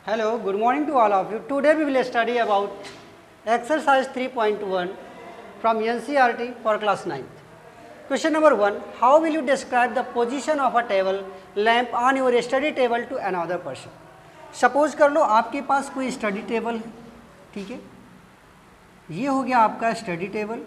Hello, good morning to all of you. Today we will study about exercise 3.1 from NCERT for class 9th. Question number 1. How will you describe the position of a table lamp on your study table to another person? Suppose कर लो आपके पास कोई study table है, ठीक है, ये हो गया आपका स्टडी टेबल,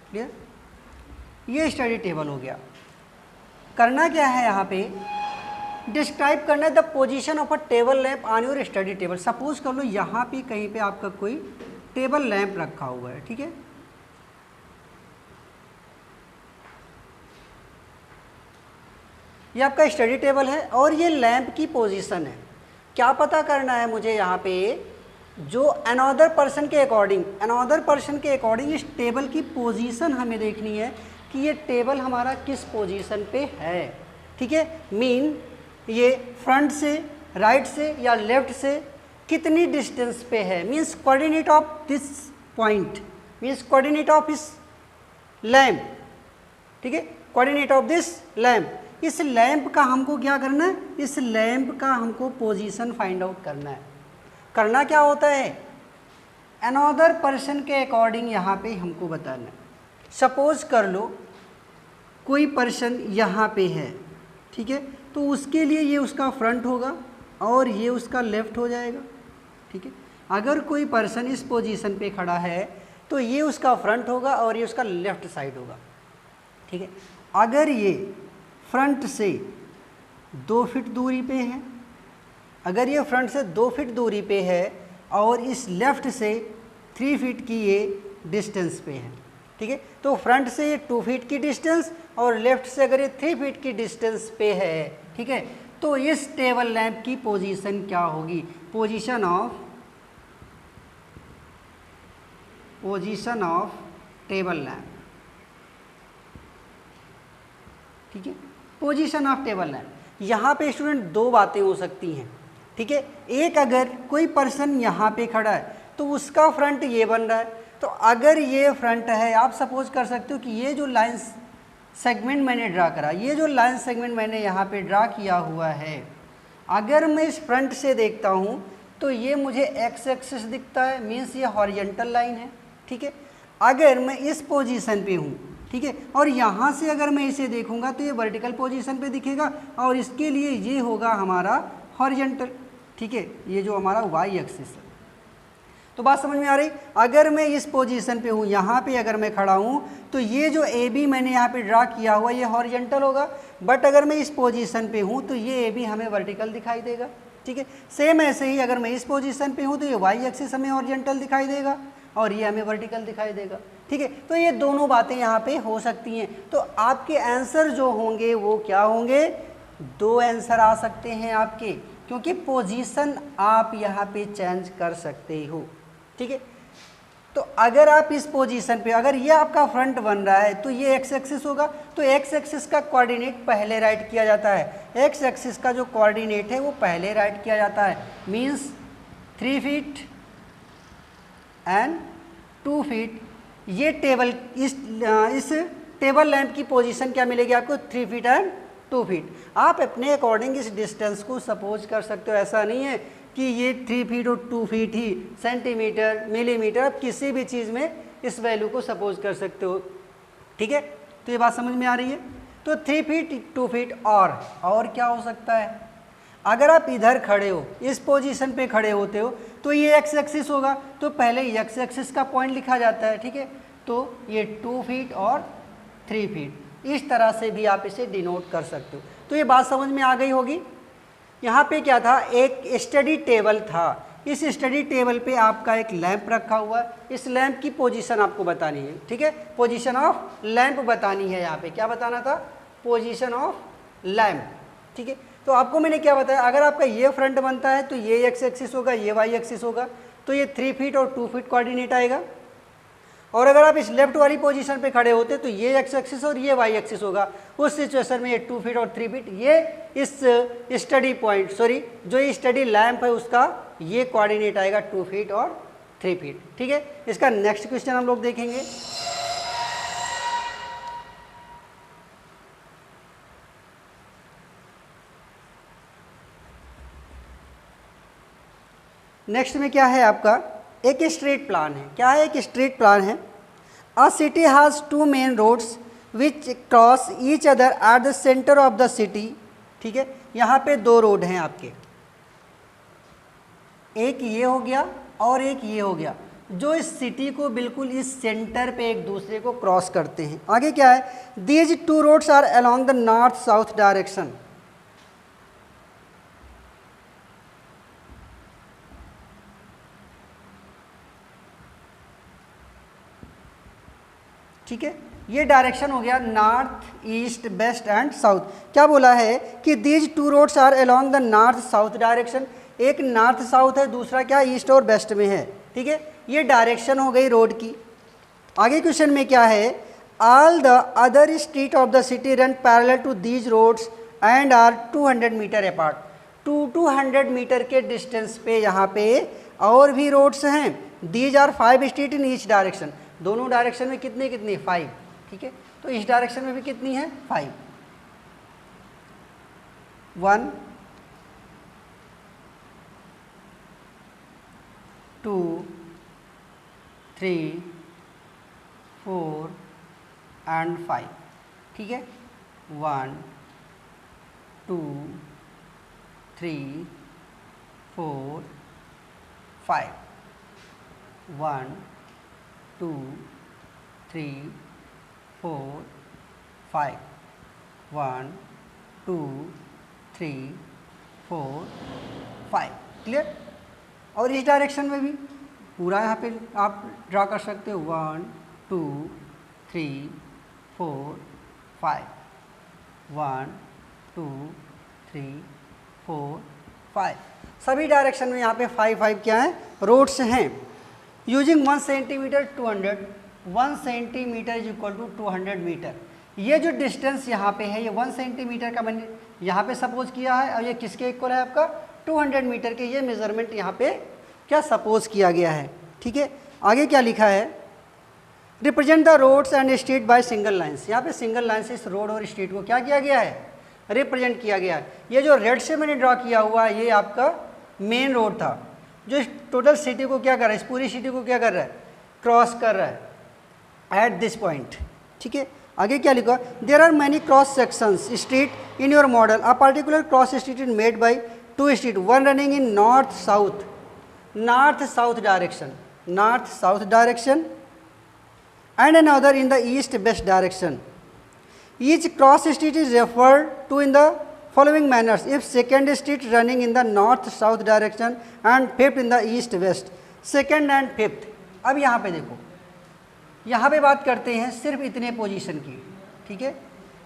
क्लियर, ये स्टडी टेबल हो गया। करना क्या है यहाँ पे, डिस्क्राइब करना है the position of a table lamp on your study table. Suppose कर लो यहाँ पे कहीं पे आपका कोई टेबल लैंप रखा हुआ है, ठीक है, ये आपका स्टडी टेबल है और ये लैंप की पोजीशन है। क्या पता करना है मुझे यहाँ पे, जो अनदर पर्सन के अकॉर्डिंग इस टेबल की पोजीशन हमें देखनी है कि ये टेबल हमारा किस पोजीशन पे है, ठीक है। मीन ये फ्रंट से, राइट से या लेफ्ट से कितनी डिस्टेंस पे है, means coordinate of this point, means coordinate of इस लैंप, ठीक है, कोऑर्डिनेट ऑफ दिस लैंप। इस लैंप का हमको क्या करना है, इस लैंप का हमको पोजीशन फाइंड आउट करना है। करना क्या होता है, अनदर पर्सन के अकॉर्डिंग यहाँ पे हमको बताना है। सपोज कर लो कोई पर्सन यहाँ पे है, ठीक है, तो उसके लिए ये उसका फ्रंट होगा और ये उसका लेफ्ट हो जाएगा, ठीक है। अगर कोई पर्सन इस पोजीशन पे खड़ा है तो ये उसका फ्रंट होगा और ये उसका लेफ्ट साइड होगा, ठीक है। अगर ये फ्रंट से 2 फीट दूरी पे है, अगर ये फ्रंट से 2 फीट दूरी पे है और इस लेफ्ट से 3 फीट की ये डिस्टेंस पे है, ठीक है, तो फ्रंट से ये 2 फीट की डिस्टेंस और लेफ्ट से अगर ये 3 फीट की डिस्टेंस पे है, ठीक है, तो इस टेबल लैंप की पोजीशन क्या होगी, पोजीशन ऑफ टेबल लैंप, ठीक है, पोजीशन ऑफ टेबल लैंप। यहाँ पे स्टूडेंट 2 बातें हो सकती हैं, ठीक है। एक, अगर कोई पर्सन यहाँ पे खड़ा है तो उसका फ्रंट ये बन रहा है, तो अगर ये फ्रंट है, आप सपोज कर सकते हो कि ये जो लाइन सेगमेंट मैंने ड्रा करा, ये जो लाइन सेगमेंट मैंने यहाँ पे ड्रा किया हुआ है, अगर मैं इस फ्रंट से देखता हूँ तो ये मुझे एक्स एक्सिस दिखता है, मीन्स ये हॉरिजॉन्टल लाइन है, ठीक है। अगर मैं इस पोजीशन पे हूँ, ठीक है, और यहाँ से अगर मैं इसे देखूंगा तो ये वर्टिकल पोजीशन पे दिखेगा और इसके लिए ये होगा हमारा हॉरिजॉन्टल, ठीक है, ये जो हमारा वाई एक्सिस है। तो बात समझ में आ रही, अगर मैं इस पोजीशन पे हूँ, यहाँ पे अगर मैं खड़ा हूँ तो ये जो ए बी मैंने यहाँ पे ड्रा किया हुआ ये हॉरिजॉन्टल होगा, बट अगर मैं इस पोजीशन पे हूँ तो ये ए बी हमें वर्टिकल दिखाई देगा, ठीक है। सेम ऐसे ही अगर मैं इस पोजीशन पे हूँ तो ये वाई एक्सिस हमें हॉरिजॉन्टल दिखाई देगा और ये हमें वर्टिकल दिखाई देगा, ठीक है। तो ये दोनों बातें यहाँ पे हो सकती हैं। तो आपके आंसर जो होंगे वो क्या होंगे, 2 आंसर आ सकते हैं आपके, क्योंकि पोजीशन आप यहाँ पे चेंज कर सकते हो, ठीक है। तो अगर आप इस पोजीशन पे, अगर ये आपका फ्रंट बन रहा है तो ये एक्स एक्सिस होगा, तो एक्स एक्सिस का कोऑर्डिनेट पहले राइट किया जाता है, एक्स एक्सिस का जो कोऑर्डिनेट है वो पहले राइट किया जाता है, मीन्स 3 फीट एंड 2 फीट। ये टेबल, इस टेबल लैंप की पोजीशन क्या मिलेगी आपको, 3 फीट एंड 2 फीट। आप अपने अकॉर्डिंग इस डिस्टेंस को सपोज कर सकते हो, ऐसा नहीं है कि ये 3 फीट और 2 फीट ही, सेंटीमीटर, मिलीमीटर, आप किसी भी चीज़ में इस वैल्यू को सपोज कर सकते हो, ठीक है। तो ये बात समझ में आ रही है। तो 3 फीट 2 फीट और क्या हो सकता है, अगर आप इधर खड़े हो, इस पोजीशन पे खड़े होते हो तो ये एक्स एक्सिस होगा, तो पहले एक्स एक्सिस का पॉइंट लिखा जाता है, ठीक है। तो ये 2 फीट और 3 फीट, इस तरह से भी आप इसे डिनोट कर सकते हो। तो ये बात समझ में आ गई होगी। यहाँ पे क्या था, एक स्टडी टेबल था, इस स्टडी टेबल पे आपका एक लैंप रखा हुआ है, इस लैंप की पोजीशन आपको बतानी है, ठीक है, पोजीशन ऑफ लैंप बतानी है। यहाँ पे क्या बताना था, पोजीशन ऑफ लैंप, ठीक है। तो आपको मैंने क्या बताया, अगर आपका ये फ्रंट बनता है तो ये एक्स एक्सिस होगा, ये वाई एक्सिस होगा, तो ये 3 फीट और 2 फीट कोऑर्डिनेट आएगा। और अगर आप इस लेफ्ट वाली पोजीशन पे खड़े होते तो ये एक्स एक्सिस और ये वाई एक्सिस होगा, उस सिचुएशन में ये 2 फीट और 3 फीट, ये इस स्टडी पॉइंट, सॉरी जो ये स्टडी लैंप है उसका ये कोऑर्डिनेट आएगा 2 फीट और 3 फीट, ठीक है। इसका नेक्स्ट क्वेश्चन हम लोग देखेंगे। नेक्स्ट में क्या है आपका, एक स्ट्रेट प्लान है। क्या है, एक स्ट्रेट प्लान है। A city has two main roads which cross each other at the centre of the city. ठीक है, यहाँ पे दो रोड हैं आपके, एक ये हो गया और एक ये हो गया, जो इस सिटी को बिल्कुल इस सेंटर पे एक दूसरे को क्रॉस करते हैं। आगे क्या है, these two roads are along the north south direction. ठीक है, ये डायरेक्शन हो गया north east west and south. क्या बोला है कि these two roads are along the north south direction, एक नॉर्थ साउथ है, दूसरा क्या ईस्ट और वेस्ट में है। ठीक है, ये डायरेक्शन हो गई रोड की। आगे क्वेश्चन में क्या है, all the other street of the city run parallel to these roads and are 200 metre apart. 200 metre के डिस्टेंस पे यहाँ पे और भी रोड्स हैं। These are 5 street in each direction, दोनों डायरेक्शन में कितने कितने 5। ठीक है, तो इस डायरेक्शन में भी कितनी है 5। 1 2 3 4 एंड 5। ठीक है, 1 2 3 4 5 1 2 3 4 5 1 2 3 4 5। क्लियर। और इस डायरेक्शन में भी पूरा यहाँ पे आप ड्रा कर सकते हो, 1 2 3 4 5 1 2 3 4 5। सभी डायरेक्शन में यहाँ पे 5 5 क्या है, रोड्स हैं। Using 1 centimetre 200, 1 centimetre is equal to 200 metre. ये जो डिस्टेंस यहाँ पे है, ये 1 सेंटीमीटर का मैंने यहाँ पे सपोज किया है, और ये किसके इक्वल है आपका 200 मीटर के। ये मेजरमेंट यहाँ पे क्या सपोज किया गया है। ठीक है, आगे क्या लिखा है, represent the roads and street by single lines. यहाँ पे सिंगल लाइन से इस रोड और स्ट्रीट को क्या किया गया है, रिप्रेजेंट किया गया है। ये जो रेड से मैंने ड्रॉ किया हुआ है, ये आपका मेन रोड था, जो इस टोटल सिटी को क्या कर रहा है, इस पूरी सिटी को क्या कर रहा है, क्रॉस कर रहा है एट दिस पॉइंट। ठीक है, आगे क्या लिखा, there are many cross sections street in your model. A particular cross street is made by 2 street, one running in north south, north south direction, north south direction, and another in the east west direction. Each cross street is referred to in the following manners: if second street running in the north south direction and fifth in the east west, second and fifth। अब यहाँ पे देखो, यहाँ पे बात करते हैं सिर्फ इतने पोजीशन की। ठीक है,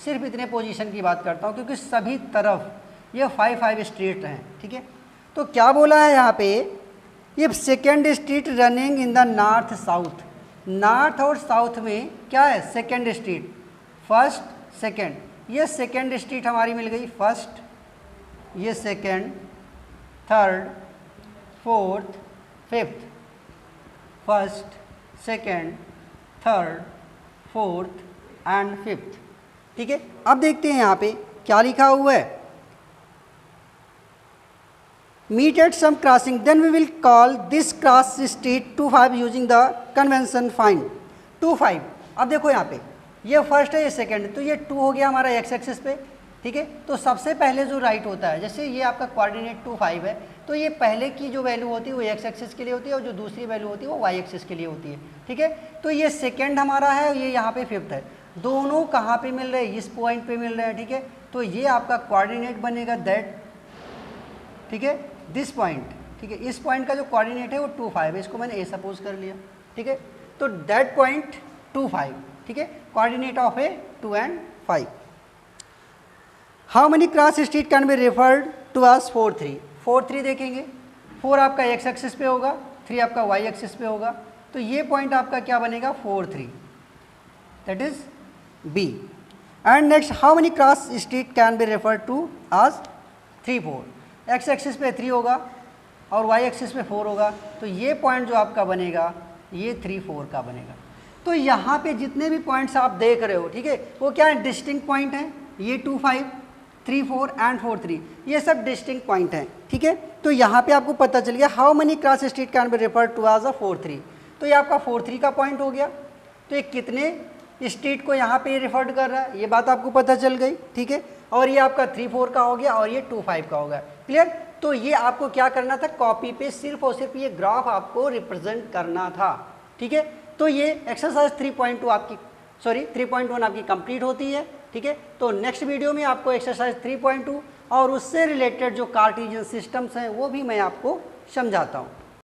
सिर्फ इतने पोजीशन की बात करता हूँ, क्योंकि सभी तरफ ये 5 5 स्ट्रीट हैं। ठीक है, तो क्या बोला है यहाँ पे, if second street running in the north south, north और साउथ में क्या है, सेकेंड स्ट्रीट, फर्स्ट सेकेंड, ये सेकेंड स्ट्रीट हमारी मिल गई फर्स्ट, ये second, third, fourth, fifth, first, second, third, fourth and fifth. ठीक है, अब देखते हैं यहाँ पे क्या लिखा हुआ है, meet at some crossing, then we will call this cross street 2 5 using the convention find 2 5। अब देखो यहाँ पे ये फर्स्ट है, ये सेकंड, तो ये 2 हो गया हमारा एक्स एक्सिस पे। ठीक है, तो सबसे पहले जो राइट होता है, जैसे ये आपका कोऑर्डिनेट 2 5 है, तो ये पहले की जो वैल्यू होती है वो एक्स एक्सिस के लिए होती है, और जो दूसरी वैल्यू होती है वो वाई एक्सिस के लिए होती है। ठीक है, तो ये सेकेंड हमारा है और ये यहाँ पे फिफ्थ है, दोनों कहाँ पे मिल रहे हैं, इस पॉइंट पे मिल रहे हैं। ठीक है, तो ये आपका कोऑर्डिनेट बनेगा दैट, ठीक है, दिस पॉइंट। ठीक है, इस पॉइंट का जो कोऑर्डिनेट है वो 2 5 है, इसको मैंने ए सपोज कर लिया। ठीक है, तो दैट पॉइंट 2 5। ठीक है, coordinate of A 2 and 5। How many cross street can be referred to us 4 3। 4 3 देखेंगे, 4 आपका एक्स एक्सिस पे होगा, 3 आपका वाई एक्सिस पे होगा, तो ये पॉइंट आपका क्या बनेगा 4 3, that is B. And next, how many cross street can be referred to us 3 4। X axis पे 3 होगा और वाई एक्सिस पे 4 होगा, तो ये पॉइंट जो आपका बनेगा ये 3 4 का बनेगा। तो यहाँ पे जितने भी पॉइंट्स आप देख रहे हो, ठीक है, वो क्या है, डिस्टिंक्ट पॉइंट हैं। ये 2 5, 3 4 एंड 4 3, ये सब डिस्टिंक्ट पॉइंट हैं, ठीक है। तो यहाँ पे आपको पता चल गया how many cross street can be refer to as a 4 3, तो ये आपका 4 3 का पॉइंट हो गया। तो ये कितने स्ट्रीट को यहाँ पे रेफर कर रहा है ये बात आपको पता चल गई, ठीक है। और ये आपका 3 4 का हो गया और ये 2 5 का हो गया, क्लियर। तो ये आपको क्या करना था, कॉपी पे सिर्फ और सिर्फ ये ग्राफ आपको रिप्रेजेंट करना था, ठीक है। तो ये एक्सरसाइज 3.2 आपकी 3.1 आपकी कंप्लीट होती है, ठीक है। तो नेक्स्ट वीडियो में आपको एक्सरसाइज 3.2 और उससे रिलेटेड जो कार्टेशियन सिस्टम्स हैं वो भी मैं आपको समझाता हूँ।